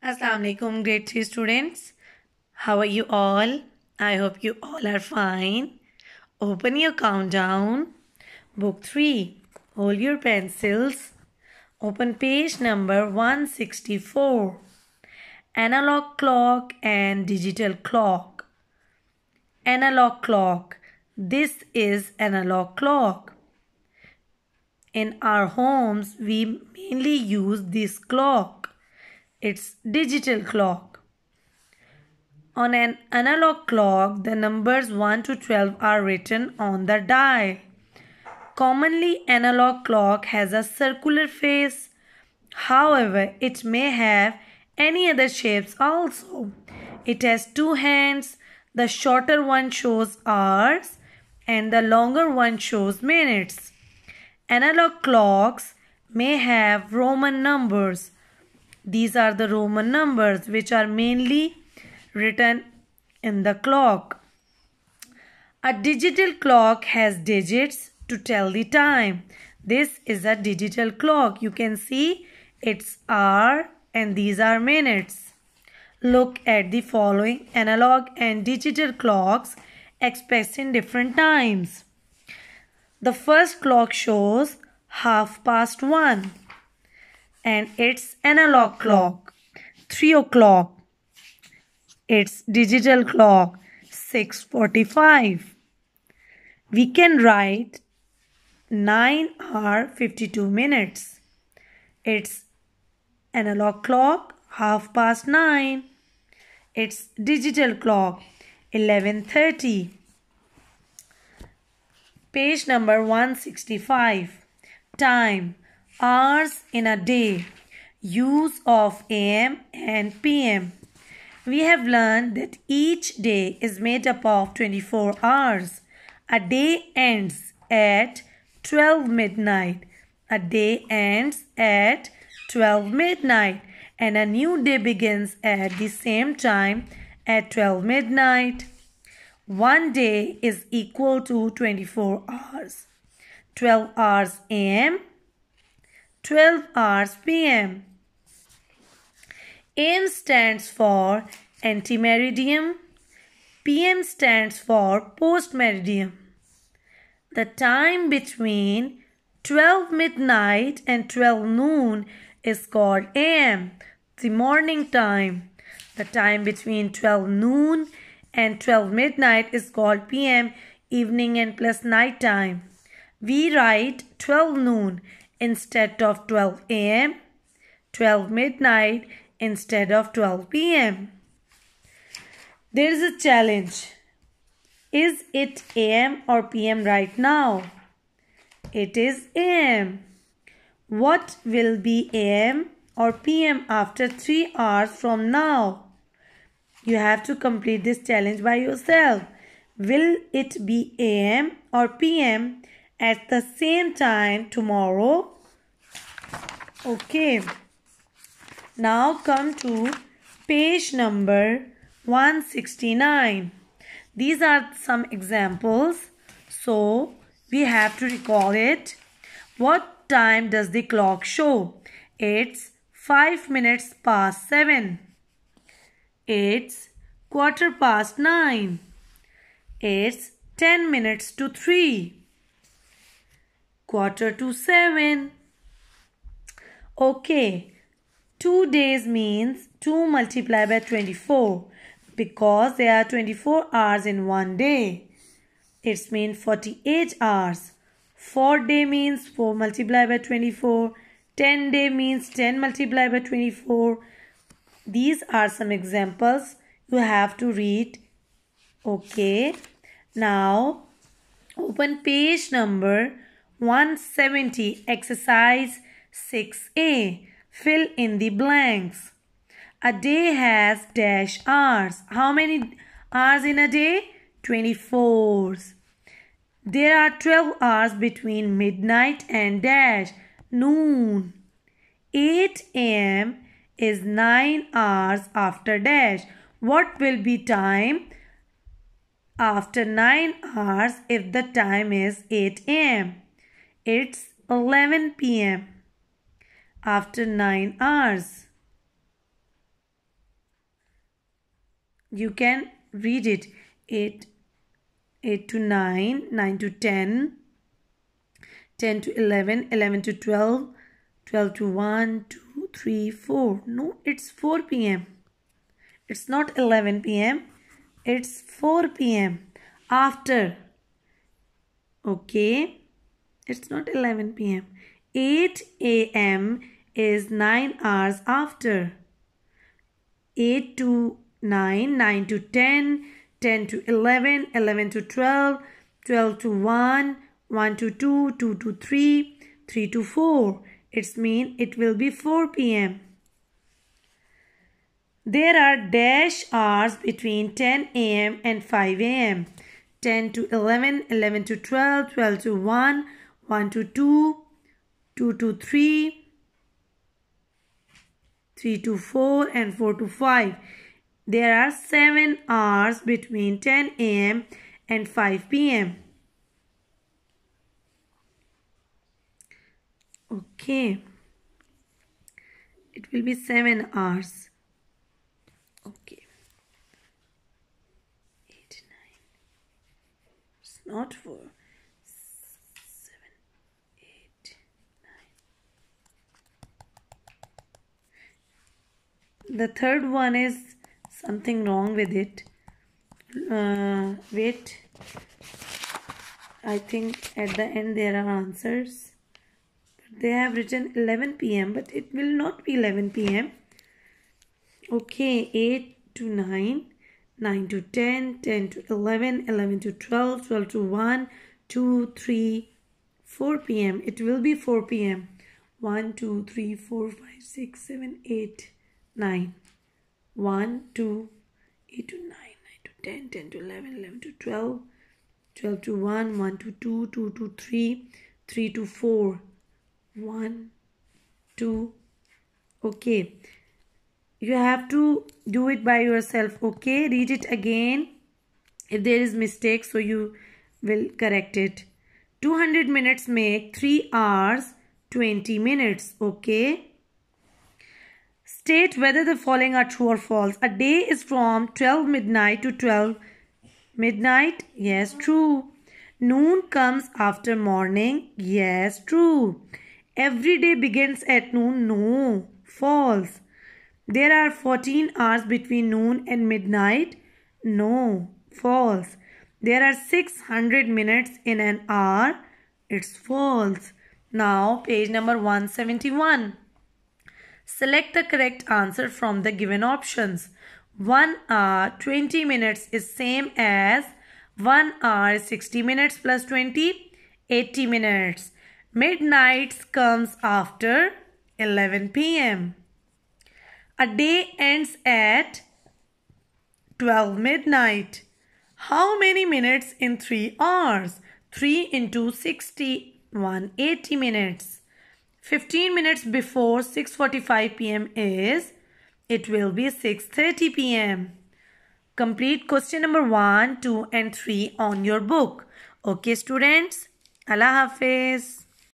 Assalamu alaikum, grade 3 students. How are you all? I hope you all are fine. Open your countdown. Book 3. Hold your pencils. Open page number 164. Analog clock and digital clock. Analog clock. This is analog clock. In our homes, we mainly use this clock. It's digital clock. On an analog clock, the numbers 1 to 12 are written on the dial. Commonly, analog clock has a circular face. However, it may have any other shapes also. It has two hands. The shorter one shows hours and the longer one shows minutes. Analog clocks may have Roman numbers. These are the Roman numbers which are mainly written in the clock. A digital clock has digits to tell the time. This is a digital clock. You can see it's hour and these are minutes. Look at the following analog and digital clocks expressed in different times. The first clock shows 1:30 and it's analog clock. 3 o'clock. It's digital clock. 6:45. We can write 9 hour 52 minutes. It's analog clock. 9:30. It's digital clock. 11:30. Page number 165. Time. Hours in a day. Use of AM and PM. We have learned that each day is made up of 24 hours. A day ends at 12 midnight. A day ends at 12 midnight. And a new day begins at the same time at 12 midnight. One day is equal to 24 hours. 12 hours AM. 12 hours PM. AM stands for antimeridiem. PM stands for postmeridiem. The time between 12 midnight and 12 noon is called AM, the morning time. The time between 12 noon and 12 midnight is called PM, evening and plus night time. We write 12 noon instead of 12 AM, 12 midnight instead of 12 PM. There is a challenge. Is it AM or PM right now? It is AM. What will be AM or PM after 3 hours from now? You have to complete this challenge by yourself. Will it be AM or PM at the same time tomorrow? Okay. Now come to page number 169. These are some examples. So we have to recall it. What time does the clock show? It's 5 minutes past 7. It's 9:15. It's 10 minutes to 3. 6:45. Okay. 2 days means 2 multiplied by 24 because there are 24 hours in one day. It means 48 hours. 4 day means 4 multiplied by 24. 10 day means 10 multiplied by 24. These are some examples you have to read. Okay. Now open page number 170, exercise 6A. Fill in the blanks. A day has dash hours. How many hours in a day? 24. There are 12 hours between midnight and dash noon. 8 AM is 9 hours after dash. What will be time after 9 hours if the time is 8 AM? It's 11 PM. After 9 hours. You can read it. 8 to 9, 9 to 10, 10 to 11, 11 to 12, 12 to 1, 2, 3, 4. No, it's 4 p.m. It's not 11 p.m. It's 4 p.m. After. Okay. It's not 11 p.m. 8 a.m. is 9 hours after. 8 to 9, 9 to 10, 10 to 11, 11 to 12, 12 to 1, 1 to 2, 2 to 3, 3 to 4. It means it will be 4 p.m. There are dash hours between 10 a.m. and 5 a.m. 10 to 11, 11 to 12, 12 to 1, 1 to 2, 2 to 3, 3 to 4 and 4 to 5. There are 7 hours between 10 a.m. and 5 p.m. Okay. It will be 7 hours. Okay. 8, 9. It's not 4. 7, 8, 9. The third one is something wrong with it. Wait. I think at the end there are answers. They have written 11 p.m. but it will not be 11 p.m. Okay, 8 to 9, 9 to 10, 10 to 11, 11 to 12, 12 to 1, 2, 3, 4 p.m. It will be 4 p.m. 1, 2, 3, 4, 5, 6, 7, 8, 9. 1, 2, 8 to 9, 9 to 10, 10 to 11, 11 to 12, 12 to 1, 1 to 2, 2 to 3, 3 to 4. 1, 2. Okay. You have to do it by yourself. Okay. Read it again. If there is mistake, so you will correct it. 200 minutes make 3 hours 20 minutes. Okay. State whether the following are true or false. A day is from 12 midnight to 12 midnight. Yes, true. Noon comes after morning. Yes, true. Every day begins at noon. No, false. There are 14 hours between noon and midnight. No, false. There are 600 minutes in an hour. It's false. Now, page number 171. Select the correct answer from the given options. 1 hour 20 minutes is same as 1 hour 60 minutes plus 20, 80 minutes. Midnight comes after 11 p.m. A day ends at 12 midnight. How many minutes in 3 hours? 3 into 60, 180 minutes. 15 minutes before 6:45 p.m. is, it will be 6:30 p.m. Complete question number 1, 2 and 3 on your book. Okay students, Allah Hafiz.